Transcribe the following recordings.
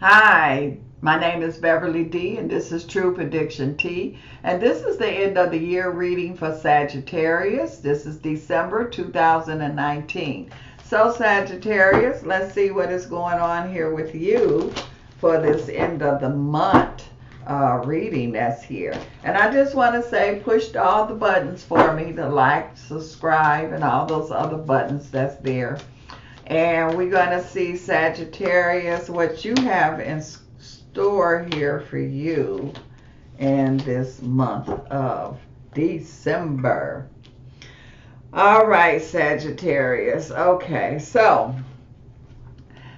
Hi, my name is Beverly D, and this is True Prediction Tea. And this is the end of the year reading for Sagittarius. This is December 2019. So, Sagittarius, let's see what is going on here with you for this end of the month reading that's here. And I just want to say, push all the buttons for me, the like, subscribe, and all those other buttons that's there. And we're going to see, Sagittarius, what you have in store here for you in this month of December. All right, Sagittarius. Okay, so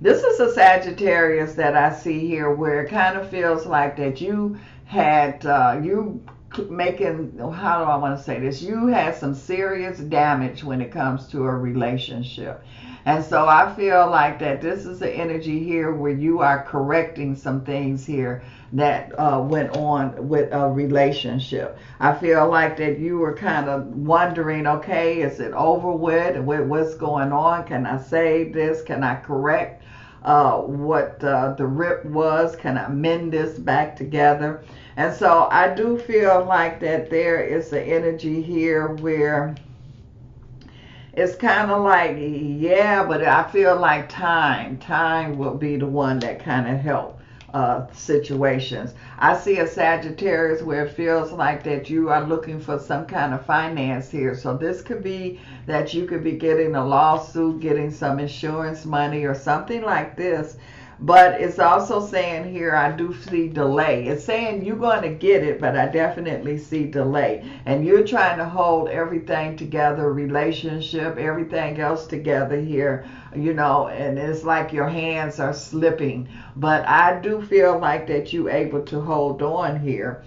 this is a Sagittarius that I see here where it kind of feels like that you had, you making, how do I want to say this? You had some serious damage when it comes to a relationship. And so I feel like that this is the energy here where you are correcting some things here that went on with a relationship. I feel like that you were kind of wondering, okay, is it over with? What's going on? Can I save this? Can I correct what the rip was? Can I mend this back together? And so I do feel like that there is an energy here where it's kind of like, yeah, but I feel like time will be the one that kind of help situations. I see a Sagittarius where it feels like that you are looking for some kind of finance here. So this could be that you could be getting a lawsuit, getting some insurance money or something like this. But it's also saying here, I do see delay. It's saying you're going to get it, but I definitely see delay. And you're trying to hold everything together, relationship, everything else together here, and it's like your hands are slipping. But I do feel like that you're able to hold on here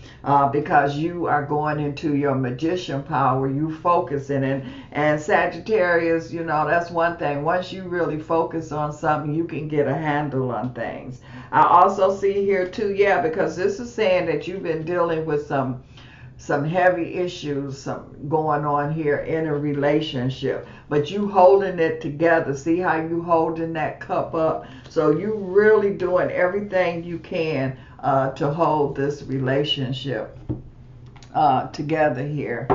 because you are going into your magician power. You focusing and Sagittarius, that's one thing. Once you really focus on something, you can get a handle on things. I also see here too, yeah, because this is saying that you've been dealing with some heavy issues going on here in a relationship, but you holding it together. See how you holding that cup up? So you really doing everything you can to hold this relationship together here,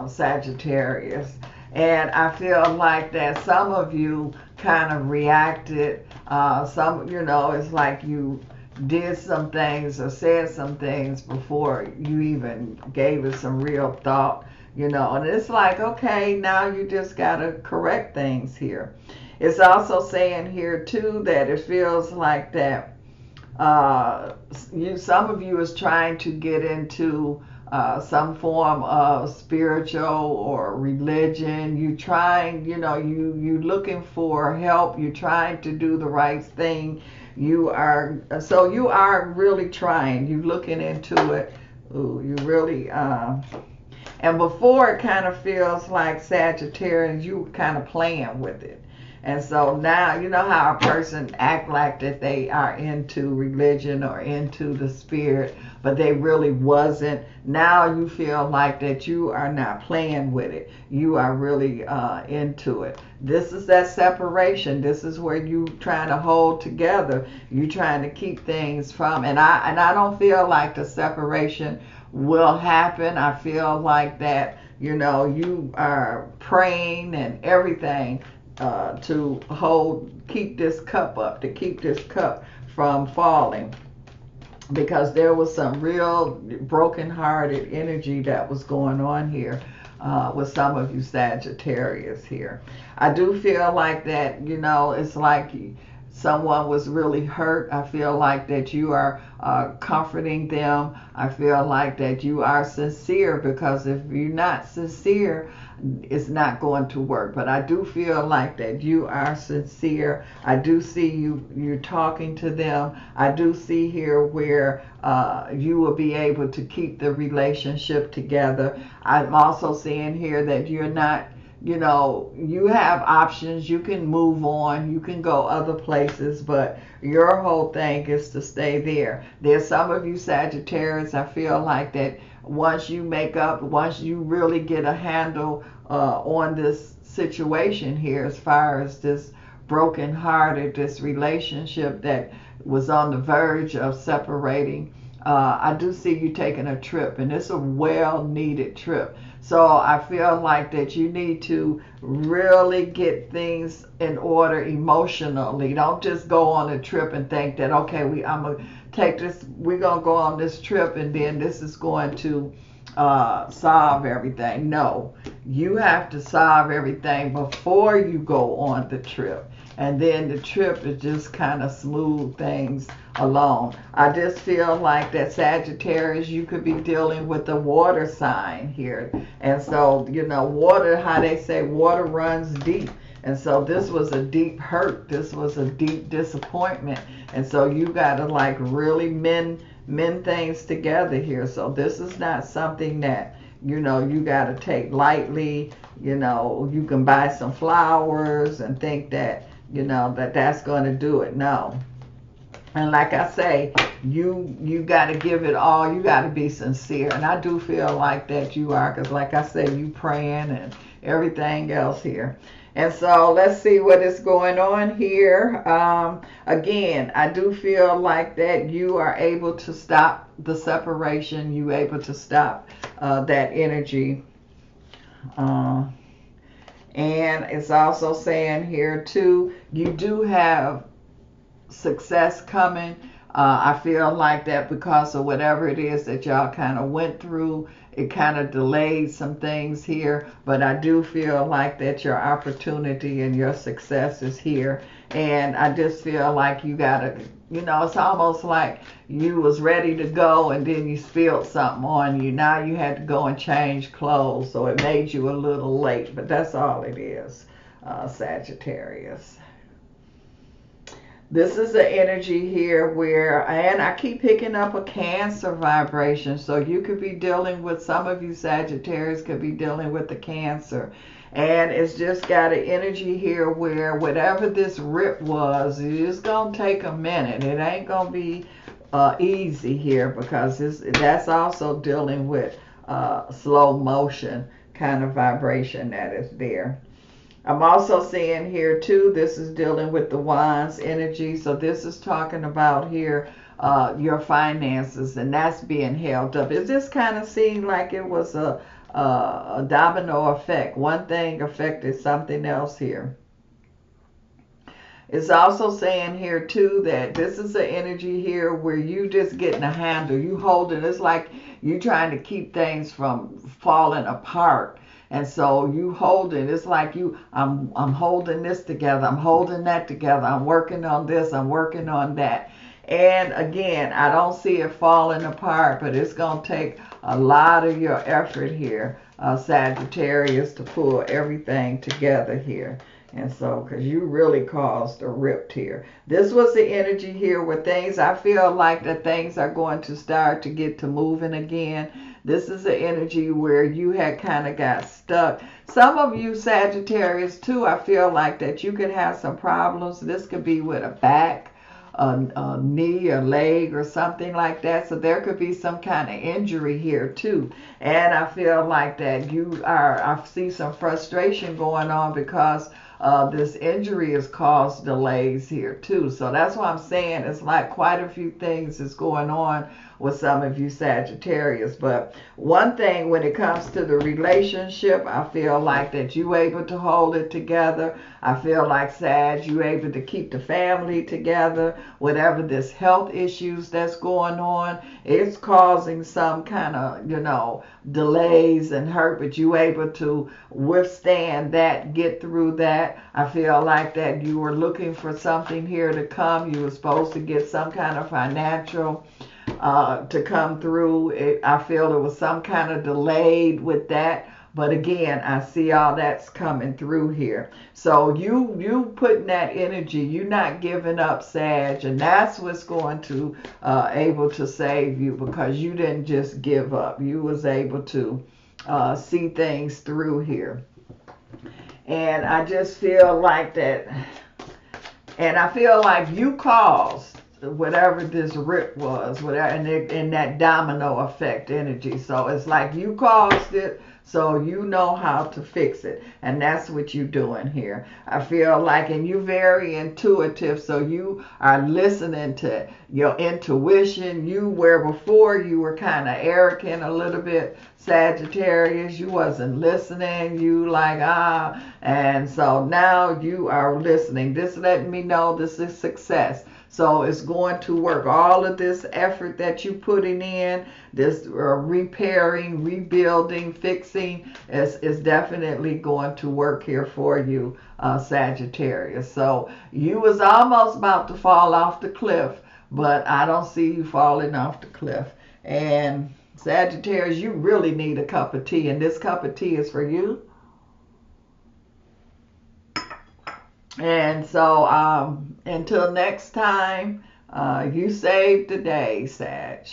Sagittarius. And I feel like that some of you kind of reacted. It's like you did some things or said some things before you even gave it some real thought, and it's like, okay, now you just got to correct things here. It's also saying here too that it feels like that some of you is trying to get into some form of spiritual or religion. You trying, you looking for help. You trying to do the right thing. You are really trying. You looking into it. Ooh, you really and before it kind of feels like Sagittarius, you were kind of playing with it. And so now, you know how a person act like that they are into religion or into the spirit, but they really wasn't. Now you feel like that you are not playing with it. You are really into it. This is that separation. This is where you trying to hold together. You trying to keep things from. And I don't feel like the separation will happen. I feel like that, you are praying and everything to keep this cup up, to keep this cup from falling, because there was some real broken-hearted energy that was going on here with some of you Sagittarius here. I do feel like that, it's like someone was really hurt. I feel like that you are comforting them. I feel like that you are sincere, because if you're not sincere, it's not going to work. But I do feel like that you are sincere. I do see you're talking to them. I do see here where you will be able to keep the relationship together. I'm also seeing here that you're not, you have options. You can move on. You can go other places, but your whole thing is to stay there. There's some of you Sagittarius, I feel like that once you really get a handle on this situation here, as far as this broken hearted, this relationship that was on the verge of separating. I do see you taking a trip, and it's a well-needed trip. So I feel like that you need to really get things in order emotionally. Don't just go on a trip and think that, okay, I'm gonna take this, we're gonna go on this trip, and then this is going to solve everything. No, you have to solve everything before you go on the trip, and then the trip is just kind of smooth things along. I just feel like that Sagittarius, you could be dealing with a water sign here, and so water, how they say water runs deep. And so this was a deep hurt, this was a deep disappointment, and so you got to like really mend things together here. So this is not something that you got to take lightly. You can buy some flowers and think that that's going to do it. No. And like I say, you got to give it all. You got to be sincere, and I do feel like that you are, because like I say, you praying and everything else here. And so let's see what is going on here. Again, I do feel like that you are able to stop the separation. You able to stop that energy. And it's also saying here too, you do have success coming. I feel like that because of whatever it is that y'all kind of went through, it kind of delayed some things here, but I do feel like that your opportunity and your success is here. And I just feel like you gotta, it's almost like you was ready to go and then you spilled something on you. Now you had to go and change clothes, so it made you a little late, but that's all it is, Sagittarius. This is the energy here where, and I keep picking up a Cancer vibration. So you could be dealing with, some of you Sagittarius could be dealing with the Cancer. And it's just got an energy here where whatever this rip was, it's going to take a minute. It ain't going to be easy here, because that's also dealing with slow motion kind of vibration that is there. I'm also seeing here too, this is dealing with the Wands energy. So this is talking about here your finances, and that's being held up. It just kind of seemed like it was a domino effect. One thing affected something else here. It's also saying here too that this is an energy here where you just getting a handle. You holding, it's like you trying to keep things from falling apart. And so you holding, it's like I'm holding this together, I'm holding that together, I'm working on this, I'm working on that. And again, I don't see it falling apart, but it's going to take a lot of your effort here, Sagittarius, to pull everything together here. And so, because you really caused a rift here. This was the energy here where things, I feel like that things are going to start to get to moving again. This is the energy where you had kind of got stuck. Some of you Sagittarius too, I feel like that you could have some problems. This could be with a back, a knee, or leg, or something like that. So there could be some kind of injury here too. And I feel like that I see some frustration going on because this injury has caused delays here too. So that's what I'm saying. It's like quite a few things is going on with some of you Sagittarius. But one thing, when it comes to the relationship, I feel like that you able to hold it together. I feel like, Sag, you able to keep the family together. Whatever this health issues that's going on, it's causing some kind of, delays and hurt, but you able to withstand that, get through that. I feel like that you were looking for something here to come. You were supposed to get some kind of financial to come through. I feel there was some kind of delayed with that, but again, I see all that's coming through here. So you putting that energy, you not giving up, Sag, and that's what's going to able to save you, because you didn't just give up. You was able to see things through here. And I just feel like that, and I feel like you caused whatever this rip was, whatever, and that domino effect energy. So it's like you caused it, So you know how to fix it. And that's what you're doing here. I feel like, and you're very intuitive. So you are listening to your intuition. You, where before you were kind of arrogant a little bit, Sagittarius, you wasn't listening. You like, and so now you are listening. This letting me know this is success. So it's going to work. All of this effort that you're putting in, this repairing, rebuilding, fixing, is definitely going to work here for you, Sagittarius. So you was almost about to fall off the cliff, but I don't see you falling off the cliff. And Sagittarius, you really need a cup of tea, and this cup of tea is for you. And so until next time, you save the day, Sag.